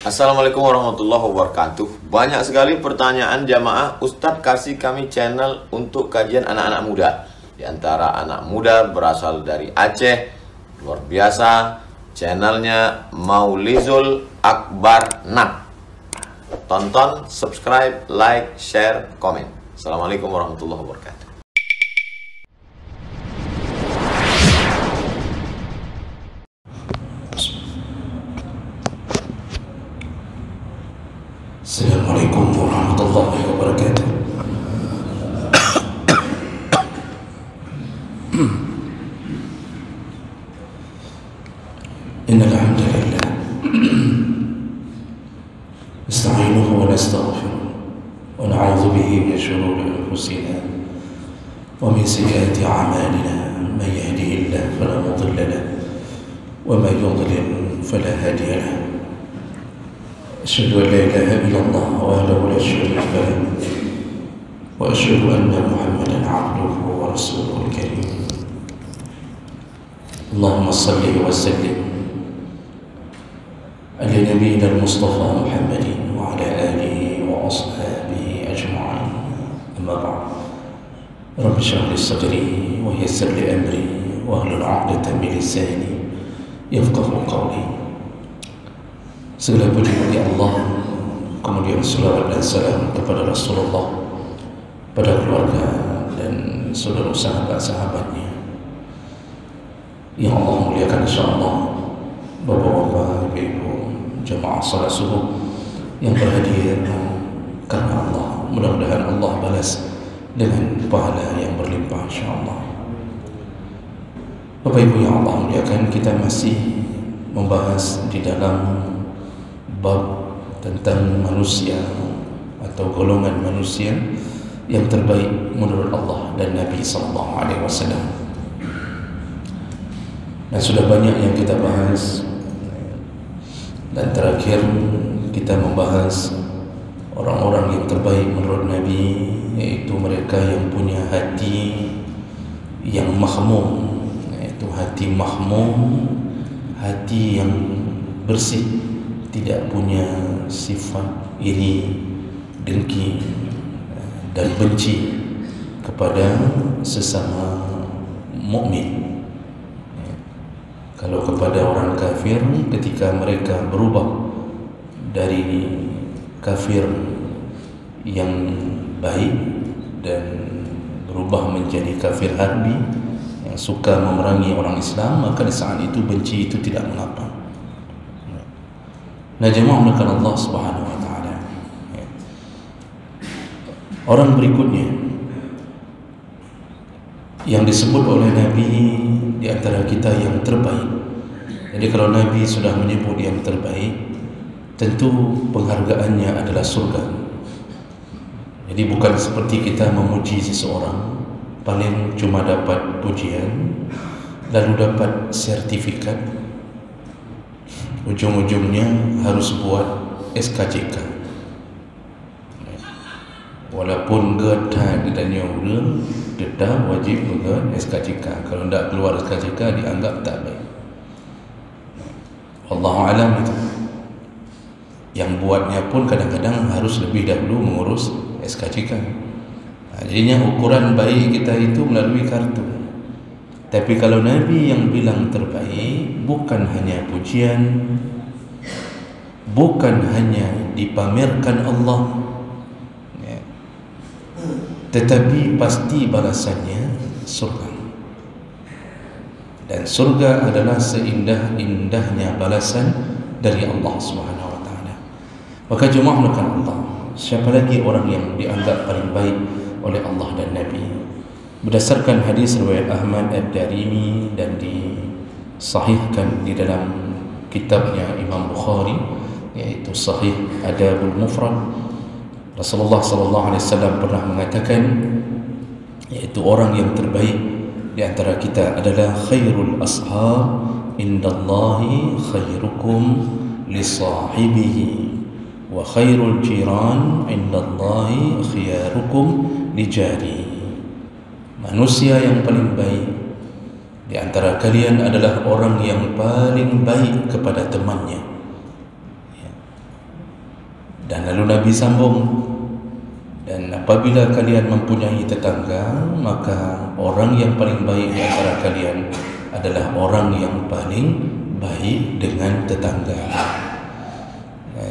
Assalamualaikum warahmatullahi wabarakatuh. Banyak sekali pertanyaan jamaah, Ustadz kasih kami channel untuk kajian anak-anak muda. Di antara anak muda berasal dari Aceh, luar biasa, channelnya Maulizul Akbar Nak. Tonton, subscribe, like, share, komen. Assalamualaikum warahmatullahi wabarakatuh. Assalamualaikum warahmatullahi wabarakatuh. Innal hamdalillah nasta'inuhu wa nastaghfiruh wa na'udzu bihi min shururi anfusina wa min sayyiati a'malina. Man yahdihillahu fala mudilla lahu wa man yudlil fala hadiya lahu. أشهد أن لا إله إلا الله وحده لا شريك له وأشهد أن محمدا عبده ورسوله الكريم. اللهم صل وسلم على نبينا المصطفى محمد وعلى آله وأصحابه أجمعين. أما بعد، رب اشرح لي صدري ويسر لي أمري واحلل عقدة من لساني يفقهوا قولي. Segala puji bagi Allah, kemudian salawat dan salam kepada Rasulullah, pada keluarga dan seluruh sahabat-sahabatnya yang Allah muliakan. InsyaAllah bapak-bapak, ibu-ibu, jamaah salat subuh yang berhadir karena Allah, mudah-mudahan Allah balas dengan pahala yang berlimpah insyaAllah. Bapak ibu yang Allah muliakan, kita masih membahas di dalam bab tentang manusia atau golongan manusia yang terbaik menurut Allah dan Nabi SAW. Dan sudah banyak yang kita bahas, dan terakhir kita membahas orang-orang yang terbaik menurut Nabi, yaitu mereka yang punya hati yang mahmum, yaitu hati mahmum, hati yang bersih, tidak punya sifat iri, dengki dan benci kepada sesama mukmin. Kalau kepada orang kafir, ketika mereka berubah dari kafir yang baik dan berubah menjadi kafir harbi yang suka memerangi orang Islam, maka di saat itu benci itu tidak mengapa. Nah, jemaah melakukan Allah Subhanahu wa taala. Orang berikutnya yang disebut oleh Nabi di antara kita yang terbaik. Jadi kalau Nabi sudah menyebut yang terbaik, tentu penghargaannya adalah surga. Jadi bukan seperti kita memuji seseorang, paling cuma dapat pujian lalu dapat sertifikat, ujung-ujungnya harus buat SKCK. Walaupun geta kita nyuruh, tetap wajib buat SKCK. Kalau tidak keluar SKCK dianggap tak baik. Wallahu alam itu. Yang buatnya pun kadang-kadang harus lebih dahulu mengurus SKCK. Jadinya ukuran baik kita itu melalui kartu. Tapi kalau Nabi yang bilang terbaik, bukan hanya pujian, bukan hanya dipamerkan Allah, tetapi pasti balasannya surga. Dan surga adalah seindah-indahnya balasan dari Allah Subhanahu wa taala. Maka jemaah melakukan Allah, siapa lagi orang yang dianggap paling baik oleh Allah dan Nabi? Berdasarkan hadis riwayat Ahmad Ad-Darimi dan disahihkan di dalam kitabnya Imam Bukhari, yaitu Sahih Adabul Mufrad, Rasulullah SAW pernah mengatakan, yaitu orang yang terbaik di antara kita adalah khairul ashab indallahi khairukum li sahibihi wa khairul jiran indallahi khiyarukum li jari. Manusia yang paling baik di antara kalian adalah orang yang paling baik kepada temannya. Dan lalu Nabi sambung, dan apabila kalian mempunyai tetangga, maka orang yang paling baik di antara kalian adalah orang yang paling baik dengan tetangga.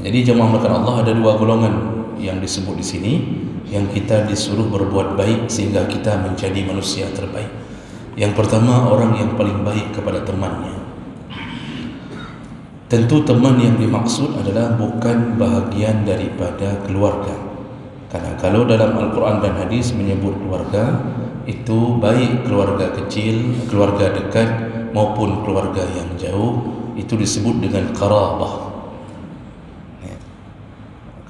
Jadi jemaah melakukan Allah, ada dua golongan yang disebut di sini, yang kita disuruh berbuat baik sehingga kita menjadi manusia terbaik. Yang pertama, orang yang paling baik kepada temannya. Tentu teman yang dimaksud adalah bukan bahagian daripada keluarga. Karena kalau dalam Al-Quran dan Hadis menyebut keluarga, itu baik keluarga kecil, keluarga dekat maupun keluarga yang jauh, itu disebut dengan qarabah.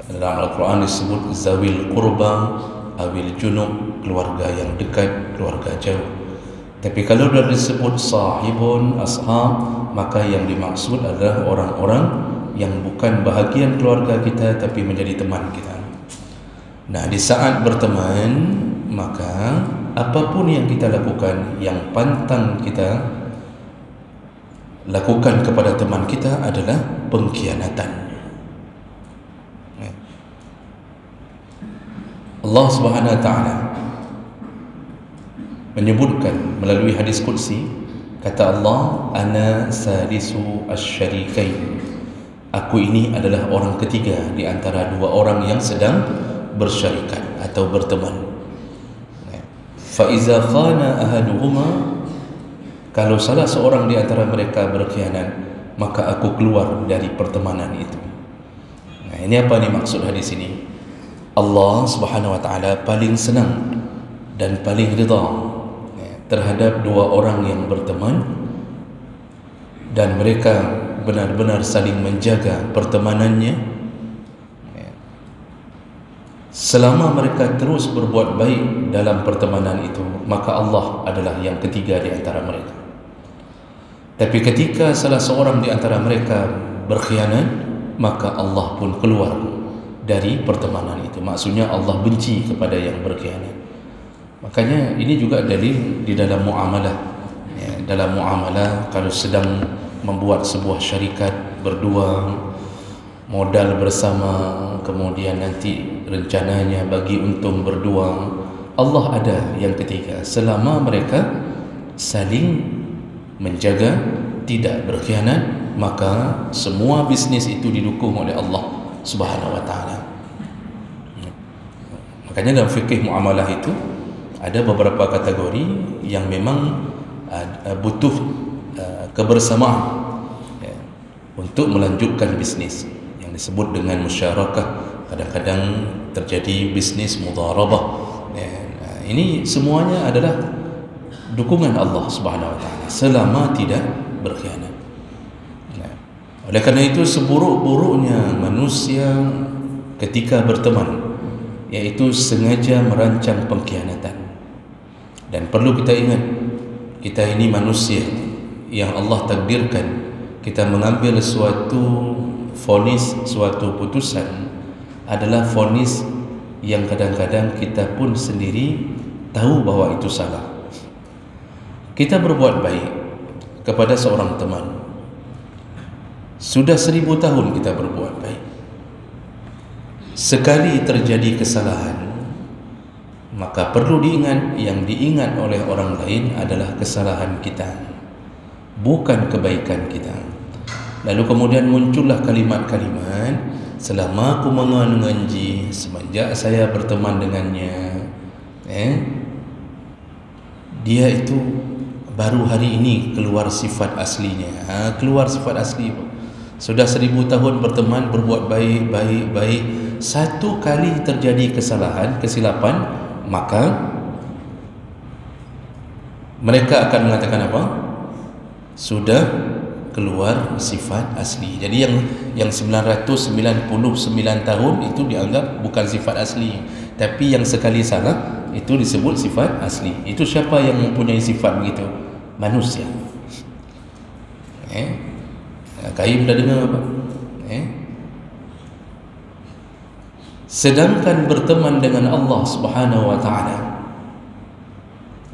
Dalam Al-Quran disebut zawil qurba, awil junub, keluarga yang dekat, keluarga jauh. Tapi kalau sudah disebut sahibun, ashab, maka yang dimaksud adalah orang-orang yang bukan bahagian keluarga kita tapi menjadi teman kita. Nah, di saat berteman, maka apapun yang kita lakukan, yang pantang kita lakukan kepada teman kita adalah pengkhianatan. Allah Subhanahu wa taala menyebutkan melalui hadis qudsi, kata Allah, ana salisu asyarikain, aku ini adalah orang ketiga di antara dua orang yang sedang bersyarikat atau berteman. Fa iza khana ahaduhuma, kalau salah seorang di antara mereka berkhianat, maka aku keluar dari pertemanan itu. Nah, ini apa nih maksud hadis ini? Allah Subhanahu wa taala paling senang dan paling ridha terhadap dua orang yang berteman dan mereka benar-benar saling menjaga pertemanannya. Selama mereka terus berbuat baik dalam pertemanan itu, maka Allah adalah yang ketiga di antara mereka. Tapi ketika salah seorang di antara mereka berkhianat, maka Allah pun keluar dari pertemanan itu. Maksudnya Allah benci kepada yang berkhianat. Makanya ini juga dalil di dalam muamalah. Dalam muamalah, kalau sedang membuat sebuah syarikat berdua, modal bersama, kemudian nanti rencananya bagi untung berdua, Allah ada yang ketiga. Selama mereka saling menjaga, tidak berkhianat, maka semua bisnis itu didukung oleh Allah Subhanahu wa taala. Makanya dalam fikih muamalah itu ada beberapa kategori yang memang butuh kebersamaan untuk melanjutkan bisnis, yang disebut dengan musyarakah. Kadang-kadang terjadi bisnis mudharabah. Ini semuanya adalah dukungan Allah Subhanahu wa taala selama tidak berkhianat. Oleh kerana itu, seburuk-buruknya manusia ketika berteman, yaitu sengaja merancang pengkhianatan. Dan perlu kita ingat, kita ini manusia yang Allah takdirkan kita mengambil suatu vonis, suatu putusan adalah vonis yang kadang-kadang kita pun sendiri tahu bahwa itu salah. Kita berbuat baik kepada seorang teman, sudah 1000 tahun kita berbuat baik. Sekali terjadi kesalahan, maka perlu diingat, yang diingat oleh orang lain adalah kesalahan kita, bukan kebaikan kita. Lalu kemudian muncullah kalimat-kalimat, selama aku mengaji, semenjak saya berteman dengannya, dia itu baru hari ini keluar sifat aslinya. Keluar sifat asli. Sudah 1000 tahun berteman, berbuat baik. Satu kali terjadi kesalahan, kesilapan, maka mereka akan mengatakan apa? Sudah keluar sifat asli. Jadi yang 999 tahun itu dianggap bukan sifat asli, tapi yang sekali salah itu disebut sifat asli. Itu siapa yang mempunyai sifat begitu? Manusia. Kaim dah dengar apa? Sedangkan berteman dengan Allah Subhanahu wa taala,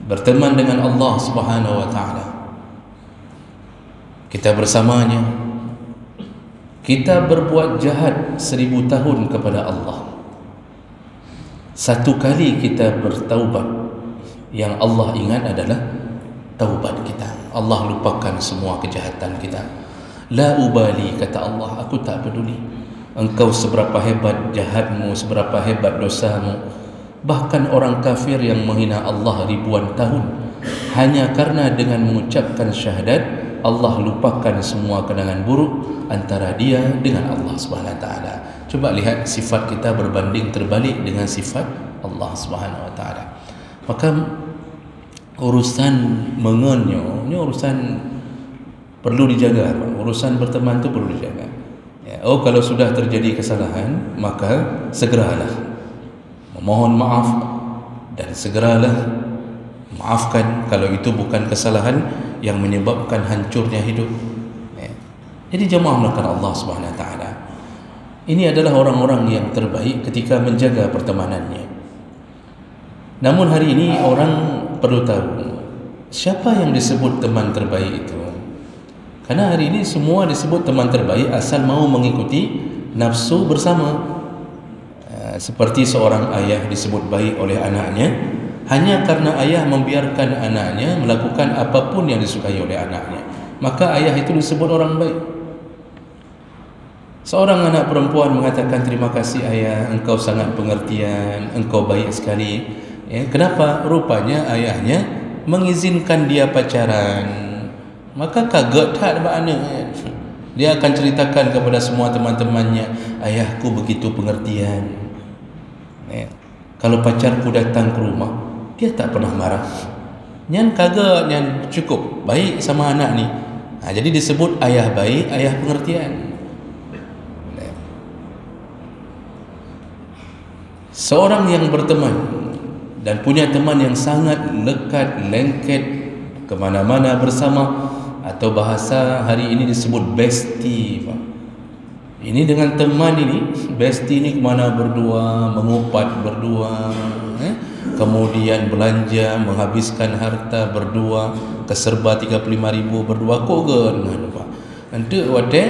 berteman dengan Allah Subhanahu wa taala, kita bersamanya, Kita berbuat jahat 1000 tahun kepada Allah, satu kali kita bertaubat, yang Allah ingat adalah taubat kita. Allah lupakan semua kejahatan kita. La ubali, kata Allah, aku tak peduli engkau seberapa hebat jahatmu, seberapa hebat dosamu. Bahkan orang kafir yang menghina Allah ribuan tahun, hanya karena dengan mengucapkan syahadat, Allah lupakan semua kenangan buruk antara dia dengan Allah Subhanahu Wa Taala. Coba lihat sifat kita berbanding terbalik dengan sifat Allah Subhanahu Wa Taala. Maka urusan mengenyo ini urusan perlu dijaga. Urusan berteman itu perlu dijaga. Ya, kalau sudah terjadi kesalahan, maka segeralah memohon maaf dan segeralah maafkan kalau itu bukan kesalahan yang menyebabkan hancurnya hidup. Ya. Jadi jemaah melakukan Allah Subhanahu Wa Taala. Ini adalah orang-orang yang terbaik ketika menjaga pertemanannya. Namun hari ini orang perlu tahu siapa yang disebut teman terbaik itu. Karena hari ini semua disebut teman terbaik asal mau mengikuti nafsu bersama. Seperti seorang ayah disebut baik oleh anaknya hanya karena ayah membiarkan anaknya melakukan apapun yang disukai oleh anaknya, maka ayah itu disebut orang baik. Seorang anak perempuan mengatakan, terima kasih ayah, engkau sangat pengertian, engkau baik sekali. Ya, kenapa? Rupanya ayahnya mengizinkan dia pacaran. Maka kaget tak makna. Dia akan ceritakan kepada semua teman-temannya, ayahku begitu pengertian. Ya. Kalau pacarku datang ke rumah, dia tak pernah marah. Nyan kaget, nyan cukup baik sama anak ni. Jadi disebut ayah baik, ayah pengertian. Seorang yang berteman dan punya teman yang sangat lekat, lengket, kemana-mana bersama, atau bahasa hari ini disebut bestie. Ini dengan teman ini, bestie ini kemana berdua, mengupat berdua, kemudian belanja, menghabiskan harta berdua, ke serba 35,000 berdua, kok nanti wate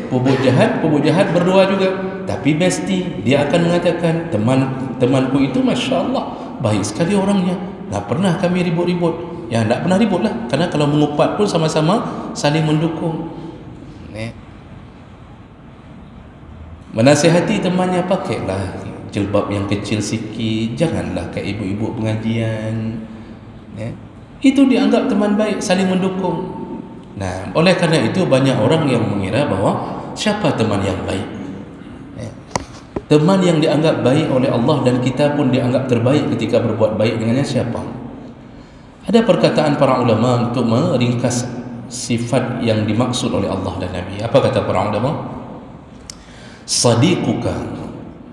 pubuk jahat berdua juga. Tapi bestie, dia akan mengatakan, temanku itu Masya Allah baik sekali orangnya, tak pernah kami ribut-ribut. Ya, tak pernah ribut lah, karena kalau mengupat pun sama-sama saling mendukung. Menasihati temannya, pakailah jilbab yang kecil sikit, janganlah kayak ibu-ibu pengajian. Itu dianggap teman baik, saling mendukung. Nah, oleh karena itu banyak orang yang mengira bahwa siapa teman yang baik. Teman yang dianggap baik oleh Allah dan kita pun dianggap terbaik ketika berbuat baik dengannya siapa? Ada perkataan para ulama untuk meringkas sifat yang dimaksud oleh Allah dan Nabi. Apa kata para ulama? Sadiquka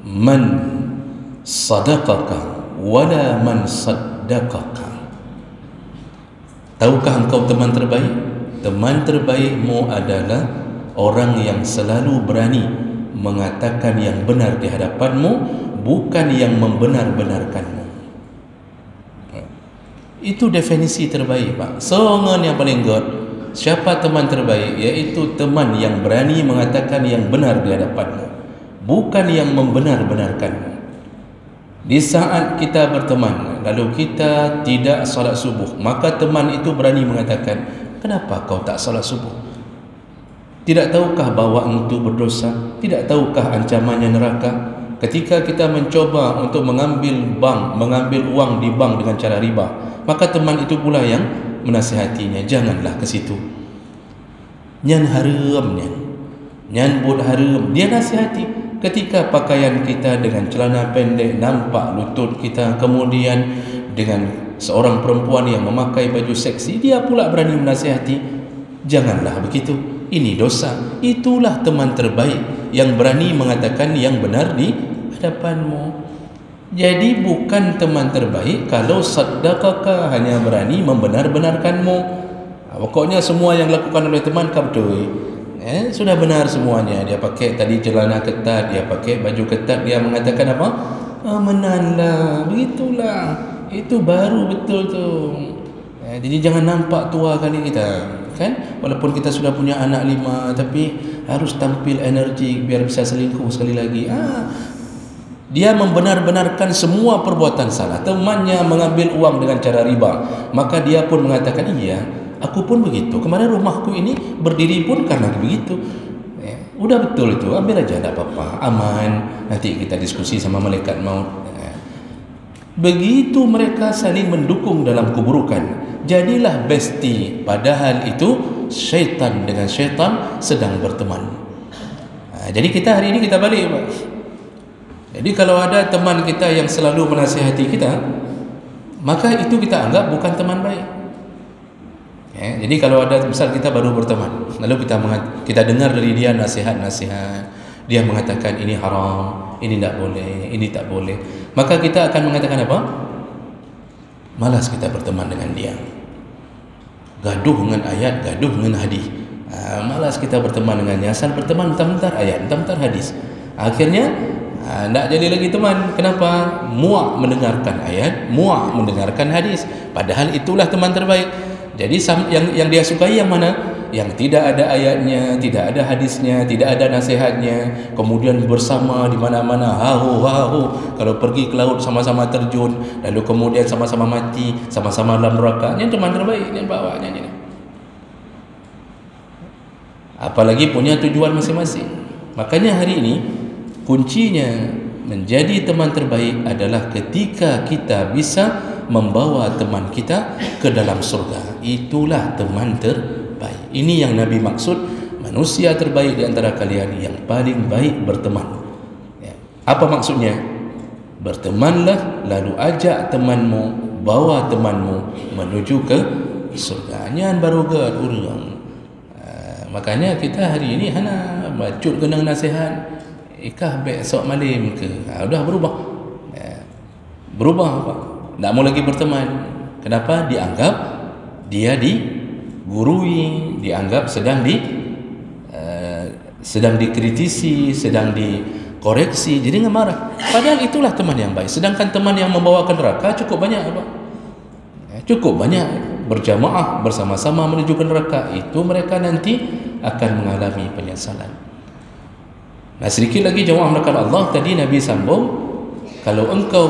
man sadaqaka wala man saddaqaka. Tahukah engkau teman terbaik? Teman terbaikmu adalah orang yang selalu berani mengatakan yang benar di hadapanmu, bukan yang membenar-benarkanmu. Itu definisi terbaik, Pak. Songan yang paling good. Siapa teman terbaik? Yaitu teman yang berani mengatakan yang benar di hadapanmu, bukan yang membenar-benarkanmu. Di saat kita berteman, lalu kita tidak salat subuh, maka teman itu berani mengatakan, kenapa kau tak salat subuh? Tidak tahukah bahawa itu berdosa? Tidak tahukah ancamannya neraka? Ketika kita mencoba untuk mengambil uang di bank dengan cara riba, maka teman itu pula yang menasihatinya, janganlah ke situ. Nyan haram, nyan buat haram. Dia nasihati. Ketika pakaian kita dengan celana pendek nampak lutut kita, kemudian dengan seorang perempuan yang memakai baju seksi, dia pula berani menasihati, janganlah begitu, ini dosa. Itulah teman terbaik yang berani mengatakan yang benar di hadapanmu. Jadi bukan teman terbaik kalau saddaqaka, hanya berani membenar-benarkanmu. Pokoknya semua yang lakukan oleh teman kau betul. Sudah benar semuanya. Dia pakai tadi celana ketat, dia pakai baju ketat, dia mengatakan apa? Menanlah, begitulah. Itu baru betul tu. Jadi jangan nampak tua kali kita, kan? Walaupun kita sudah punya anak 5, tapi harus tampil energi biar bisa selingkuh sekali lagi. Dia membenar-benarkan semua perbuatan salah. Temannya mengambil uang dengan cara riba, maka dia pun mengatakan, iya, aku pun begitu. Kemarin rumahku ini berdiri pun karena begitu. Udah betul itu, ambil aja, tak apa-apa, aman. Nanti kita diskusi sama malaikat maut. Begitu mereka saling mendukung dalam keburukan, jadilah bestie, padahal itu syaitan dengan syaitan sedang berteman. Jadi kita hari ini kita balik, Pak. Jadi kalau ada teman kita yang selalu menasihati kita, maka itu kita anggap bukan teman baik. Jadi kalau ada, misal kita baru berteman, lalu kita dengar dari dia nasihat-nasihat, dia mengatakan ini haram, ini tak boleh, ini tak boleh, maka kita akan mengatakan apa? Malas kita berteman dengan dia. Gaduh dengan ayat, gaduh dengan hadis. Malas kita berteman dengannya. Asal berteman bentar-bentar ayat, bentar-bentar hadis. Akhirnya tak jadi lagi teman. Kenapa? Muak mendengarkan ayat, muak mendengarkan hadis. Padahal itulah teman terbaik. Jadi yang dia sukai yang mana? Yang tidak ada ayatnya, tidak ada hadisnya, tidak ada nasihatnya, kemudian bersama di mana-mana, hahu. Kalau pergi ke laut sama-sama terjun, lalu kemudian sama-sama mati, sama-sama dalam neraka. Ini teman terbaik, ini bawanya ini. Apalagi punya tujuan masing-masing. Makanya hari ini kuncinya menjadi teman terbaik adalah ketika kita bisa membawa teman kita ke dalam surga. Itulah teman terbaik. Ini yang Nabi maksud, manusia terbaik di antara kalian yang paling baik berteman. Apa maksudnya? Bertemanlah, lalu ajak temanmu, bawa temanmu menuju ke surga. Nyan baru gad urang. Makanya kita hari ini hana bacut genang nasihat, ikah besok malam ke. Sudah berubah. Berubah apa? Tak mau lagi berteman. Kenapa? Dianggap dia digurui, dianggap sedang dikritisi, sedang dikoreksi, jadi nggak marah. Padahal itulah teman yang baik. Sedangkan teman yang membawa ke neraka cukup banyak, apa? Cukup banyak berjamaah bersama-sama menuju ke neraka. Itu mereka nanti akan mengalami penyesalan. Nah, sedikit lagi jawab melakukan Allah. Tadi Nabi sambung, kalau engkau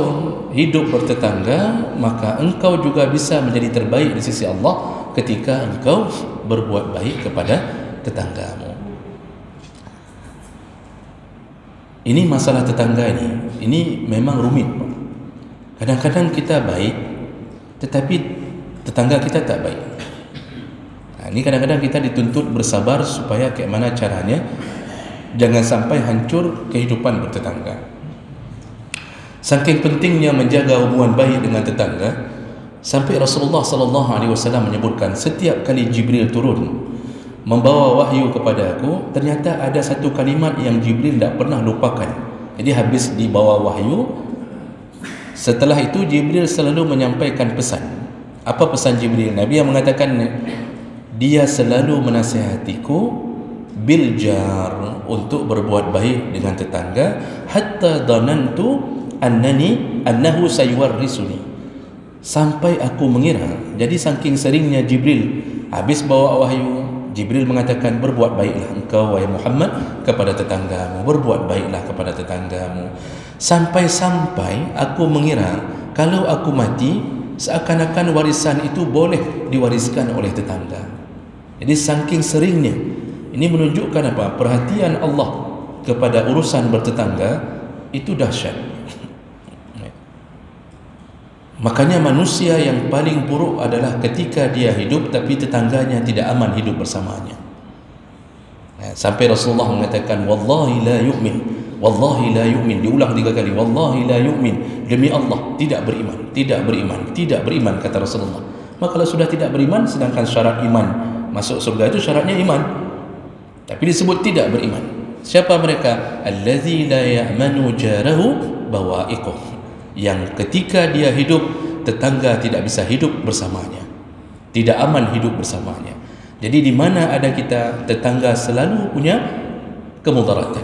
hidup bertetangga, maka engkau juga bisa menjadi terbaik di sisi Allah ketika engkau berbuat baik kepada tetanggamu. Ini masalah tetangga ini memang rumit. Kadang-kadang kita baik, tetapi tetangga kita tak baik. Ini kadang-kadang kita dituntut bersabar supaya kayak mana caranya jangan sampai hancur kehidupan bertetangga. Saking pentingnya menjaga hubungan baik dengan tetangga, sampai Rasulullah SAW menyebutkan setiap kali Jibril turun membawa wahyu kepada aku, ternyata ada satu kalimat yang Jibril tidak pernah lupakan. Jadi habis dibawa wahyu, setelah itu Jibril selalu menyampaikan pesan. Apa pesan Jibril? Nabi yang mengatakan, dia selalu menasihatiku biljar, untuk berbuat baik dengan tetangga, hatta dhanantu annahu sayuwarrisuni, sampai aku mengira. Jadi saking seringnya Jibril habis bawa wahyu, Jibril mengatakan, berbuat baiklah engkau wahai Muhammad kepada tetanggamu, berbuat baiklah kepada tetanggamu, sampai-sampai aku mengira kalau aku mati seakan-akan warisan itu boleh diwariskan oleh tetangga. Jadi saking seringnya. Ini menunjukkan apa? Perhatian Allah kepada urusan bertetangga itu dahsyat. Makanya manusia yang paling buruk adalah ketika dia hidup tapi tetangganya tidak aman hidup bersamanya. Sampai Rasulullah mengatakan, wallahi la yu'min, wallahi la yu'min, diulang 3 kali, wallahi la yu'min, demi Allah tidak beriman, tidak beriman, tidak beriman, kata Rasulullah. Maka kalau sudah tidak beriman, sedangkan syarat iman masuk surga itu syaratnya iman, tapi disebut tidak beriman. Siapa mereka? Allazi la ya'manu jarahu bawa'iquh, yang ketika dia hidup tetangga tidak bisa hidup bersamanya, tidak aman hidup bersamanya. Jadi di mana ada kita, tetangga selalu punya kemudaratan.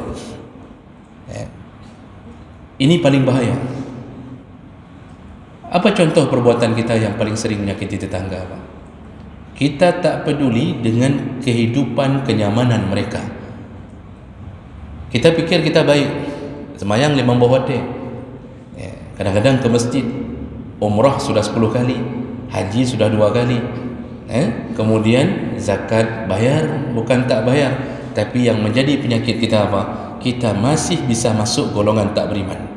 Ini paling bahaya. Apa contoh perbuatan kita yang paling sering menyakiti tetangga, Pak? Kita tak peduli dengan kehidupan kenyamanan mereka, Kita fikir kita baik, sembahyang 5 waktu, kadang-kadang ke masjid, umrah sudah 10 kali, haji sudah 2 kali, kemudian zakat bayar, bukan tak bayar. Tapi yang menjadi penyakit kita apa? Kita masih bisa masuk golongan tak beriman.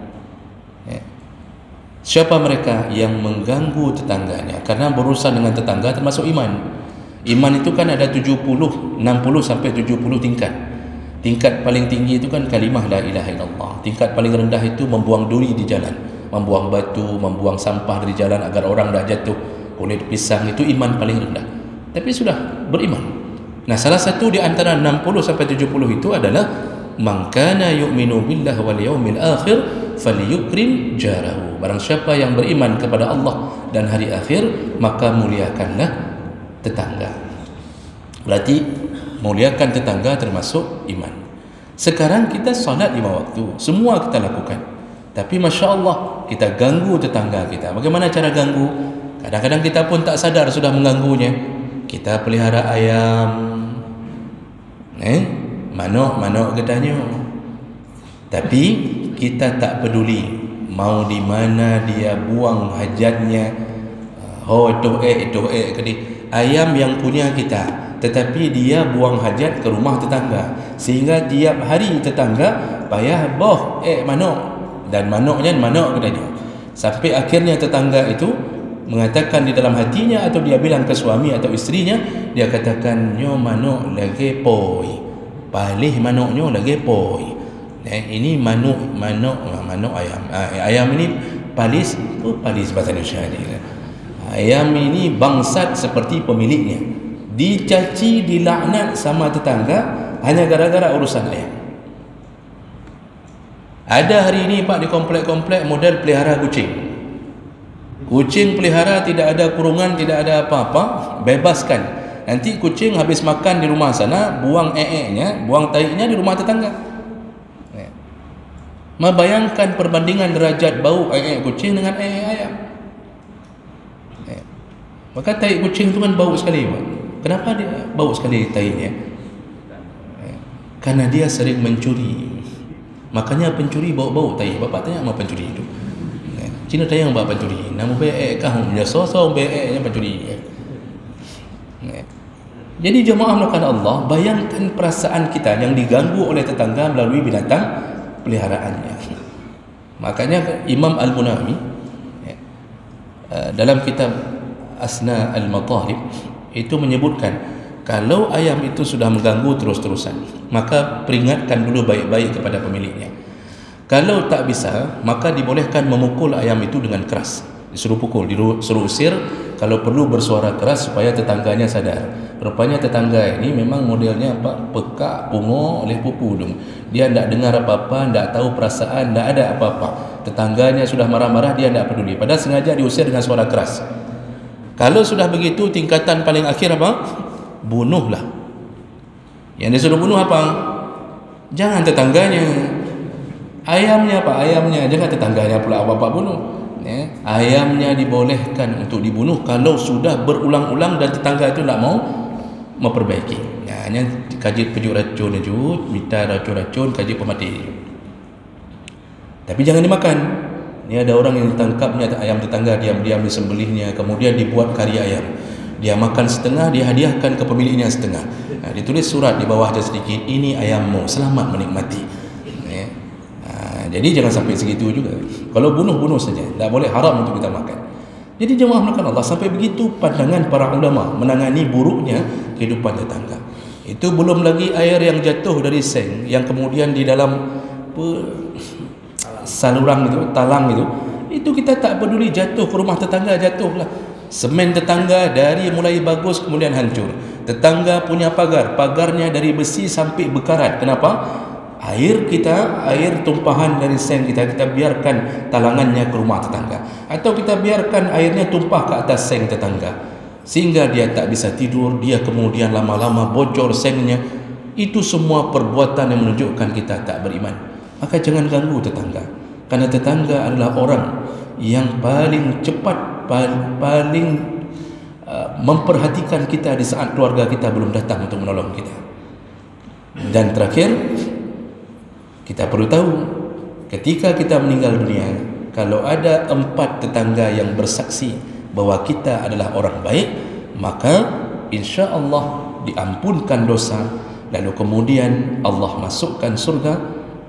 Siapa mereka yang mengganggu tetangganya? Karena berurusan dengan tetangga termasuk iman. Iman itu kan ada 60 sampai 70 tingkat. Tingkat paling tinggi itu kan kalimah la ilaha illallah. Tingkat paling rendah itu membuang duri di jalan, membuang batu, membuang sampah dari jalan agar orang tak jatuh. Kulit pisang itu iman paling rendah. Tapi sudah beriman. Nah, salah satu di antara 60 sampai 70 itu adalah man kana yu'minu billahi wal yaumil akhir falyukrim jarahu. Barang siapa yang beriman kepada Allah dan hari akhir, maka muliakanlah tetangga. Berarti muliakan tetangga termasuk iman. Sekarang kita salat 5 waktu, semua kita lakukan. Tapi Masya Allah, kita ganggu tetangga kita. Bagaimana cara ganggu? Kadang-kadang kita pun tak sadar sudah mengganggunya. Kita pelihara ayam, manok katanya. Tapi kita tak peduli mau di mana dia buang hajatnya. Itu ayam yang punya kita, tetapi dia buang hajat ke rumah tetangga, sehingga tiap hari tetangga payah manok, dan manoknya manok katanya. Sampai akhirnya tetangga itu mengatakan di dalam hatinya, atau dia bilang ke suami atau istrinya, dia katakan, nyo manok lagi poi, palih manoknya lagi poi. Ini manok ayam ini palis bahasa Indonesia ni. Ayam ini bangsat seperti pemiliknya, dicaci, dilaknat sama tetangga hanya gara-gara urusan ayam. Ada hari ini Pak di komplek-komplek model pelihara kucing. Kucing pelihara, tidak ada kurungan, tidak ada apa-apa, bebaskan. Nanti kucing habis makan di rumah sana, buang buang taiknya di rumah tetangga. Membayangkan perbandingan derajat bau kucing dengan ayam. Maka taik kucing itu kan bau sekali, Pak. Kenapa dia bau sekali taiknya? Karena dia sering mencuri. Makanya pencuri bau-bau taik. Bapak tanya sama pencuri itu, Cina tanya yang bapak pencuri, nama baik kah? Dia sosok baiknya pencuri. Jadi jemaah melakukan Allah, bayangkan perasaan kita yang diganggu oleh tetangga melalui binatang peliharaannya. Makanya Imam Al-Munawi dalam kitab Asna Al-Matalib itu menyebutkan, kalau ayam itu sudah mengganggu terus-terusan, maka peringatkan dulu baik-baik kepada pemiliknya. Kalau tak bisa, maka dibolehkan memukul ayam itu dengan keras. Disuruh pukul, disuruh usir, kalau perlu bersuara keras supaya tetangganya sadar. Rupanya tetangga ini memang modelnya pekak, pungo oleh pupu dong. Dia tidak dengar apa-apa, tidak tahu perasaan, tidak ada apa-apa. Tetangganya sudah marah-marah, dia tidak peduli. Padahal sengaja diusir dengan suara keras. Kalau sudah begitu, tingkatan paling akhir apa? Bunuhlah. Yang disuruh bunuh apa? Jangan tetangganya. Ayamnya apa? Ayamnya. Jangan tetangganya pula apa-apa bunuh. Ayamnya dibolehkan untuk dibunuh kalau sudah berulang-ulang dan tetangga itu tidak mau memperbaiki. Hanya kaji pejuk racun, minta racun-racun, kaji pemati. Tapi jangan dimakan. Ini ada orang yang ditangkapnya ayam tetangga, diam-diam disembelihnya, kemudian dibuat kari ayam. Dia makan setengah, dia hadiahkan ke pemiliknya setengah. Ditulis surat di bawahnya sedikit, ini ayammu, selamat menikmati. Jadi jangan sampai segitu juga. Kalau bunuh saja, tak boleh, haram untuk kita makan. Jadi jemaah melakukan Allah, sampai begitu pandangan para ulama menangani buruknya kehidupan tetangga. Itu belum lagi air yang jatuh dari seng, yang kemudian di dalam saluran itu, talang itu kita tak peduli, jatuh ke rumah tetangga, jatuhlah. Semen tetangga dari mulai bagus kemudian hancur. Tetangga punya pagarnya dari besi sampai bekarat. Kenapa? Air tumpahan dari seng kita biarkan talangannya ke rumah tetangga, atau kita biarkan airnya tumpah ke atas seng tetangga sehingga dia tak bisa tidur, dia kemudian lama-lama bocor sengnya. Itu semua perbuatan yang menunjukkan kita tak beriman. Maka jangan ganggu tetangga, karena tetangga adalah orang yang paling cepat, paling memperhatikan kita di saat keluarga kita belum datang untuk menolong kita. Dan terakhir, Kita perlu tahu, ketika kita meninggal dunia, kalau ada 4 tetangga yang bersaksi bahwa kita adalah orang baik, maka insya Allah diampunkan dosa, lalu kemudian Allah masukkan surga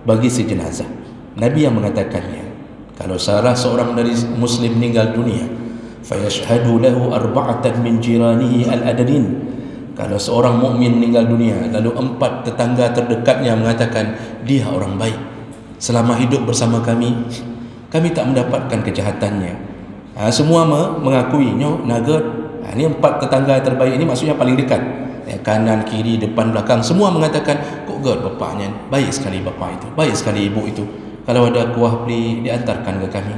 bagi si jenazah. Nabi yang mengatakannya, kalau salah seorang dari muslim meninggal dunia, fayashhadu lahu arba'atan min jiranihi al-adadin, kalau seorang mukmin meninggal dunia lalu 4 tetangga terdekatnya mengatakan dia orang baik, selama hidup bersama kami tak mendapatkan kejahatannya, semua mengakui naga, ini 4 tetangga terbaik ini maksudnya paling dekat, kanan, kiri, depan, belakang, semua mengatakan kok bapaknya baik sekali, bapak itu baik sekali, ibu itu, kalau ada kuah beli diantarkan ke kami,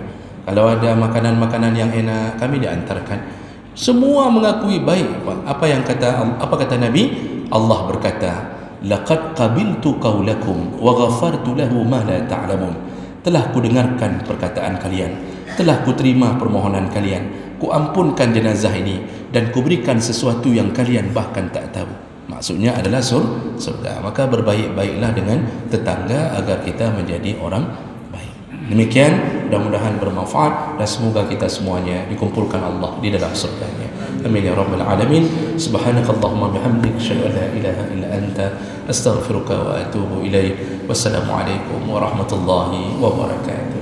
kalau ada makanan-makanan yang enak kami diantarkan. Semua mengakui baik. Apa kata Nabi? Allah berkata, laqad qabiltu qawlakum wa ghafartu lahu ma la ta'lamun. Telah ku dengarkan perkataan kalian, telah ku terima permohonan kalian, ku ampunkan jenazah ini dan ku berikan sesuatu yang kalian bahkan tak tahu. Maksudnya adalah surga. Maka berbaik-baiklah dengan tetangga agar kita menjadi orang baik. Demikian, mudah-mudahan bermanfaat dan semoga kita semuanya dikumpulkan Allah di dalam surganya. Amin ya rabbal alamin. Subhanakallahumma bihamdik, asyhadu an la ilaha illa anta, astaghfiruka wa atubu ilaik. Wassalamualaikum warahmatullahi wabarakatuh.